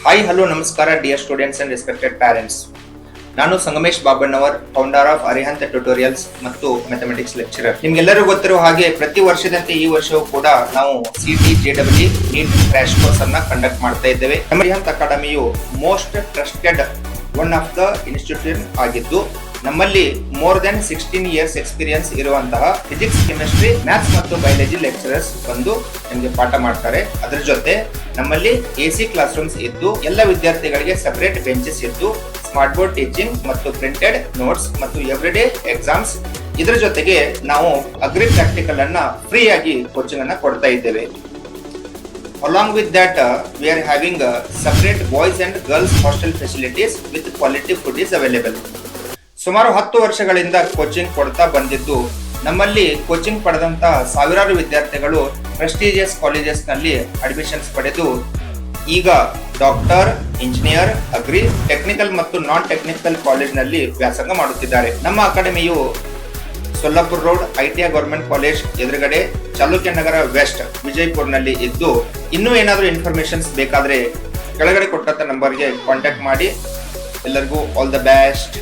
Hi hello ನಮಸ್ಕಾರ dear students and respected parents. ನಾನು Sangamesh Babannavar, founder of Arihanta tutorials ಮತ್ತು mathematics lecturer. ನಿಮ್ಗೆಲ್ಲರಿಗೂ ಗೊತ್ತಿರೋ ಹಾಗೆ ಪ್ರತಿ ವರ್ಷದಂತೆ ಈ ವರ್ಷವೂ ಕೂಡ ನಾವು CET JEE NEET crash course ಅನ್ನ ಕಂಡಕ್ಟ್ ಮಾಡ್ತಾ ಇದ್ದೇವೆ. ನಮ್ಮ ಅರಿಹಂತ ಅಕಾಡೆಮಿಯು most trusted one of the institution ಆಗಿದ್ದು, ನಮ್ಮಲ್ಲಿ ಮೋರ್ ದೆನ್ 16 ಇಯರ್ಸ್ ಎಕ್ಸ್ಪೀರಿಯನ್ಸ್ ಇರುವಂತಹ ಫಿಸಿಕ್ಸ್, ಕೆಮಿಸ್ಟ್ರಿ, ಮ್ಯಾಥ್ಸ್ ಮತ್ತು ಬಯಾಲಜಿ ಲೆಕ್ಚರರ್ಸ್ ಬಂದು ನಿಮಗೆ ಪಾಠ ಮಾಡ್ತಾರೆ. ಅದರ ಜೊತೆ ನಮ್ಮಲ್ಲಿ AC ಕ್ಲಾಸ್ ರೂಮ್ಸ್ ಇದ್ದು, ಎಲ್ಲ ವಿದ್ಯಾರ್ಥಿಗಳಿಗೆ ಸಪರೇಟ್ ಬೆಂಚಸ್ ಇದ್ದು, ಸ್ಮಾರ್ಟ್ ಬೋರ್ಡ್ ಟೀಚಿಂಗ್ ಮತ್ತು ಪ್ರಿಂಟೆಡ್ ನೋಟ್ಸ್ ಮತ್ತು ಎವ್ರಿಡೇ ಎಕ್ಸಾಮ್ಸ್. ಇದರ ಜೊತೆಗೆ ನಾವು ಅಗ್ರಿ ಪ್ರಾಕ್ಟಿಕಲ್ ಅನ್ನ ಫ್ರೀ ಆಗಿ ಕೋಚಿಂಗ್ ಅನ್ನ ಕೊಡ್ತಾ ಇದ್ದೇವೆ. Along with that, we are having separate boys and girls hostel facilities with quality food is available. ಸುಮಾರು 10 ವರ್ಷಗಳಿಂದ ಕೋಚಿಂಗ್ ಕೊಡ್ತಾ ಬಂದಿದ್ದು, ನಮ್ಮಲ್ಲಿ ಕೋಚಿಂಗ್ ಪಡೆದಂತಹ ಸಾವಿರಾರು ವಿದ್ಯಾರ್ಥಿಗಳು ಪ್ರೆಸ್ಟೀಜಿಯಸ್ ಕಾಲೇಜಸ್ ನಲ್ಲಿ ಅಡ್ಮಿಷನ್ಸ್ ಪಡೆದು ಈಗ ಡಾಕ್ಟರ್, ಇಂಜಿನಿಯರ್, ಅಗ್ರಿ, ಟೆಕ್ನಿಕಲ್ ಮತ್ತು ನಾನ್ ಟೆಕ್ನಿಕಲ್ ಕಾಲೇಜ್ ನಲ್ಲಿ ವ್ಯಾಸಂಗ ಮಾಡುತ್ತಿದ್ದಾರೆ. ನಮ್ಮ ಅಕಾಡೆಮಿಯು Solapur road ITI government college ಎದುರುಗಡೆ ಚಾಲುಕ್ಯ ನಗರ ವೆಸ್ಟ್ ವಿಜಯಪುರ್ನಲ್ಲಿ ಇದ್ದು, ಇನ್ನೂ ಏನಾದರೂ ಇನ್ಫಾರ್ಮೇಶನ್ಸ್ ಬೇಕಾದ್ರೆ ಕೆಳಗಡೆ ಕೊಟ್ಟಂತ ನಂಬರ್ಗೆ ಕಾಂಟ್ಯಾಕ್ಟ್ ಮಾಡಿ. ಎಲ್ಲರಿಗೂ ಆಲ್ ದ ಬೆಸ್ಟ್.